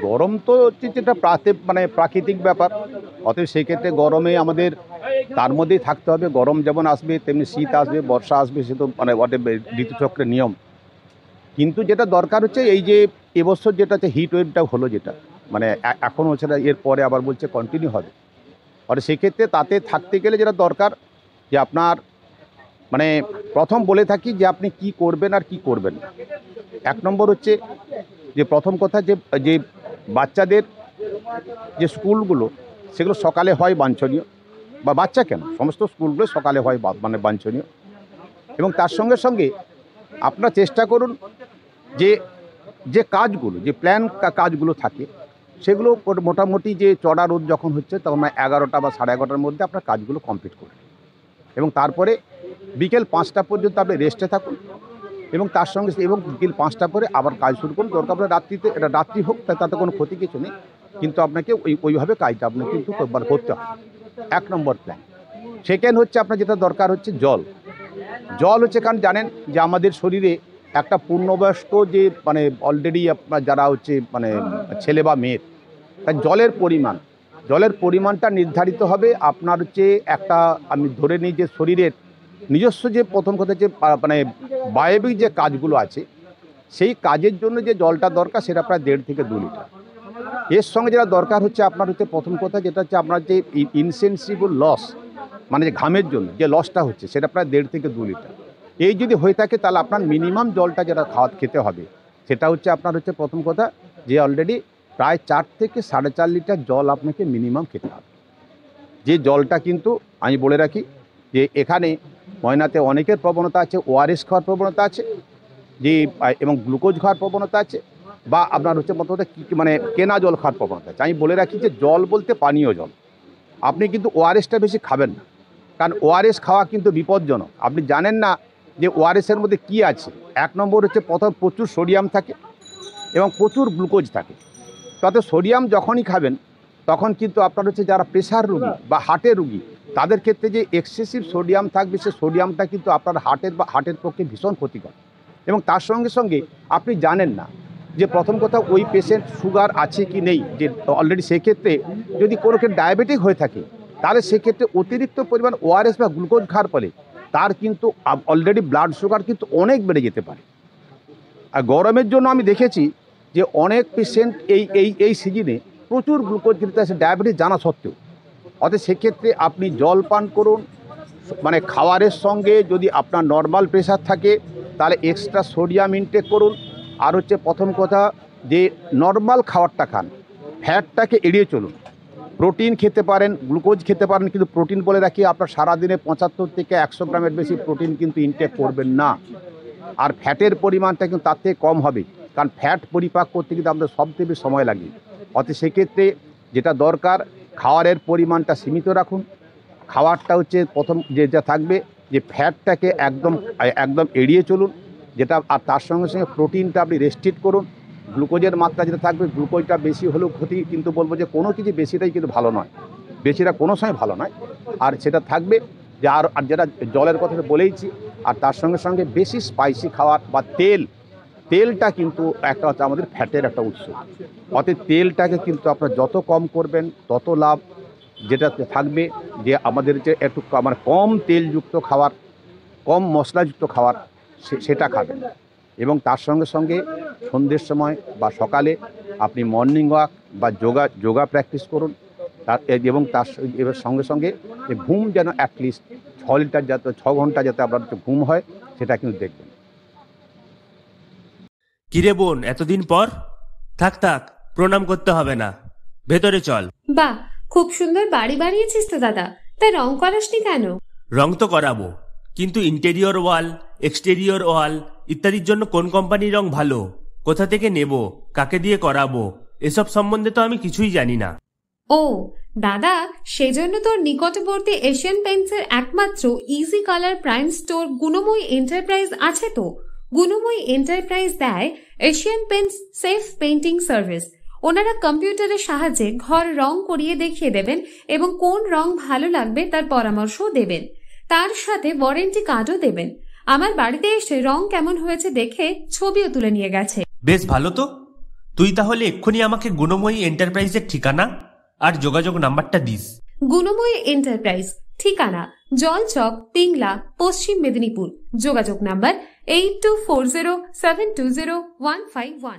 গরম তো হচ্ছে যেটা মানে প্রাকৃতিক ব্যাপার, অতএব সেই ক্ষেত্রে গরমে আমাদের তার মধ্যেই থাকতে হবে। গরম যেমন আসবে তেমনি শীত আসবে, বর্ষা আসবে, সে তো মানে ঋতুচক্রের নিয়ম। কিন্তু যেটা দরকার হচ্ছে এই যে এবছর যেটা হচ্ছে হিট ওয়েভটা হলো, যেটা মানে এখন হচ্ছে না, এরপরে আবার বলছে কন্টিনিউ হবে। আর সেক্ষেত্রে তাতে থাকতে গেলে যেটা দরকার যে আপনার মানে প্রথম বলে থাকি যে আপনি কি করবেন আর কি করবেন না। এক নম্বর হচ্ছে যে প্রথম কথা যে যে বাচ্চাদের যে স্কুলগুলো সেগুলো সকালে হয় বাঞ্ছনীয়, বা বাচ্চা কেন সমস্ত স্কুলগুলো সকালে হয় মানে বাঞ্ছনীয়। এবং তার সঙ্গে সঙ্গে আপনারা চেষ্টা করুন যে যে কাজগুলো যে প্ল্যান কাজগুলো থাকে সেগুলো মোটামুটি যে চড়া রোদ যখন হচ্ছে তখন 11টা বা 11:30টার মধ্যে আপনার কাজগুলো কমপ্লিট করুন, এবং তারপরে বিকেল 5টা পর্যন্ত আপনি রেস্টে থাকুন, এবং তার সঙ্গে এবং বিকেল 5টা পরে আবার কাজ শুরু করুন। দরকার আপনার রাত্রিতে, এটা রাত্রি হোক তাতে কোনো ক্ষতি কিছু নেই, কিন্তু আপনাকে ওইভাবে কাজটা আপনাকে কিন্তু করতে হবে। 1 নম্বর প্ল্যান। সেকেন্ড হচ্ছে আপনার যেটা দরকার হচ্ছে জল হচ্ছে, কারণ জানেন যে আমাদের শরীরে একটা পূর্ণবয়স্ক যে মানে অলরেডি আপনার যারা হচ্ছে মানে ছেলে বা মেয়ের, তার জলের পরিমাণটা নির্ধারিত হবে আপনার হচ্ছে একটা, আমি ধরে নিই যে শরীরের নিজস্ব যে প্রথম কথা যে মানে বায়বিক যে কাজগুলো আছে সেই কাজের জন্য যে জলটা দরকার সেটা প্রায় 1.5 থেকে 2 লিটার। এর সঙ্গে যেটা দরকার হচ্ছে আপনার হচ্ছে প্রথম কথা যেটা হচ্ছে আপনার যে ইনসেন্সিবল লস, মানে যে ঘামের জন্য যে লসটা হচ্ছে সেটা প্রায় 1.5 থেকে 2 লিটার। এই যদি হয়ে থাকে তাহলে আপনার মিনিমাম জলটা যেটা খেতে হবে সেটা হচ্ছে আপনার হচ্ছে প্রথম কথা যে অলরেডি প্রায় 4 থেকে 4.5 লিটার জল আপনাকে মিনিমাম খেতে হবে। যে জলটা কিন্তু আমি বলে রাখি যে এখানে ময়নাতে অনেকের প্রবণতা আছে, ওআরএস খাওয়ার প্রবণতা আছে যে, এবং গ্লুকোজ খাওয়ার প্রবণতা আছে, বা আপনার হচ্ছে প্রথমত মানে কেনা জল খাওয়ার প্রবণতা আছে। আমি বলে রাখি যে জল বলতে পানীয় জল। আপনি কিন্তু ওআরএসটা বেশি খাবেন না, কারণ ওআরএস খাওয়া কিন্তু বিপজ্জনক। আপনি জানেন না যে ওআরএসের মধ্যে কি আছে। 1 নম্বর হচ্ছে প্রচুর সোডিয়াম থাকে এবং প্রচুর গ্লুকোজ থাকে। তাতে সোডিয়াম যখনই খাবেন তখন কিন্তু আপনার হচ্ছে যারা প্রেশার রোগী বা হার্টের রোগী তাদের ক্ষেত্রে যে এক্সেসিভ সোডিয়াম থাকবে সে সোডিয়ামটা কিন্তু আপনার হার্টের পক্ষে ভীষণ ক্ষতিকর। এবং তার সঙ্গে সঙ্গে আপনি জানেন না যে প্রথম কথা ওই পেশেন্ট সুগার আছে কি নেই, যে অলরেডি সেক্ষেত্রে যদি কোনো ক্ষেত্রে ডায়াবেটিক হয়ে থাকে তাহলে সেক্ষেত্রে অতিরিক্ত পরিমাণ ওআরএস বা গ্লুকোজ খাওয়ার ফলে তার কিন্তু অলরেডি ব্লাড সুগার কিন্তু অনেক বেড়ে যেতে পারে। আর গরমের জন্য আমি দেখেছি যে অনেক পেশেন্ট এই সিজনে প্রচুর গ্লুকোজ খেতে আসে ডায়াবেটিস জানা সত্ত্বেও। অতএব সেক্ষেত্রে আপনি জল পান করুন, মানে খাবারের সঙ্গে যদি আপনার নর্মাল প্রেশার থাকে তাহলে এক্সট্রা সোডিয়াম ইনটেক করুন। আর হচ্ছে প্রথম কথা যে নর্মাল খাবারটা খান, ফ্যাটটাকে এড়িয়ে চলুন। প্রোটিন খেতে পারেন, গ্লুকোজ খেতে পারেন, কিন্তু প্রোটিন বলে রাখি আপনার সারাদিনে 75 থেকে 100 গ্রামের বেশি প্রোটিন কিন্তু ইনটেক করবেন না। আর ফ্যাটের পরিমাণটা কিন্তু তার থেকে কম হবে, কারণ ফ্যাট পরিপাক করতে কিন্তু আমাদের সবথেকে বেশি সময় লাগে। অতএব সেক্ষেত্রে যেটা দরকার খাওয়ারের পরিমাণটা সীমিত রাখুন। খাওয়ারটা হচ্ছে প্রথম যেটা থাকবে যে ফ্যাটটাকে একদম এড়িয়ে চলুন, যেটা আর তার সঙ্গে সঙ্গে প্রোটিনটা আপনি রেস্ট্রিক্ট করুন। গ্লুকোজের মাত্রা যেটা থাকবে গ্লুকোজটা বেশি হলেও ক্ষতি, কিন্তু বলবো যে কোনো কিছু বেশিটাই কিন্তু ভালো নয়, বেশিটা কোনো সময় ভালো নয়। আর সেটা থাকবে যে আর যেটা জলের কথা বলেইছি। আর তার সঙ্গে সঙ্গে বেশি স্পাইসি খাওয়ার বা তেলটা কিন্তু একটা হচ্ছে আমাদের ফ্যাটের একটা উৎস। অতএব তেলটাকে কিন্তু আপনারা যত কম করবেন তত লাভ। যেটা থাকবে যে আমাদের যে একটু মানে কম তেলযুক্ত খাবার, কম মশলাযুক্ত খাবার সেটা খাবেন। এবং তার সঙ্গে সঙ্গে সন্ধ্যের সময় বা সকালে আপনি মর্নিং ওয়াক বা যোগা প্র্যাকটিস করুন। এবং তার সঙ্গে সঙ্গে ঘুম যেন অ্যাটলিস্ট 6 লিটার যাতে 6 ঘন্টা যাতে আপনার ঘুম হয় সেটা কিন্তু দেখবেন। কিরে বোন, এতদিন পর? থাক প্রণাম করতে হবে না, ভেতরে চল। বাহ, খুব সুন্দর বাড়ি বানিয়েছিস তো দাদা, তাই রং করাসনি কেন? রং তো করাবো, কিন্তু ইন্টেরিয়র ওয়াল, এক্সটেরিয়র ওয়াল ইত্যাদির জন্য কোন কোম্পানির রং ভালো, কোথা থেকে নেব, কাকে দিয়ে করাবো, এসব সম্বন্ধে তো আমি কিছুই জানি না। ও দাদা, সেজন্য তোর নিকটবর্তী এশিয়ান পেইন্টসের একমাত্র easy colour prime store Gunamoyee enterprise আছে তো। গুণময়ী এন্টারপ্রাইজ দেয় Asian Paints safe painting service. ওনারা কম্পিউটারের সাহায্যে ঘর রং করিয়ে দেখিয়ে দেবেন এবং কোন রং ভালো লাগবে তার পরামর্শও দেবেন। তার সাথে ওয়ারেন্টি কার্ডও দেবেন। আমার বাড়িতে এসে রং কেমন হয়েছে দেখে ছবিও তুলে নিয়ে গেছে। বেশ ভালো তো, তুই তাহলে এক্ষুনি আমাকে গুণময়ী এন্টারপ্রাইজের ঠিকানা আর যোগাযোগ নাম্বারটা দিস। গুণময়ী এন্টারপ্রাইজ, ঠিকানা জলচক, পিংলা, পশ্চিম মেদিনীপুর। যোগাযোগ নাম্বার 8240720151।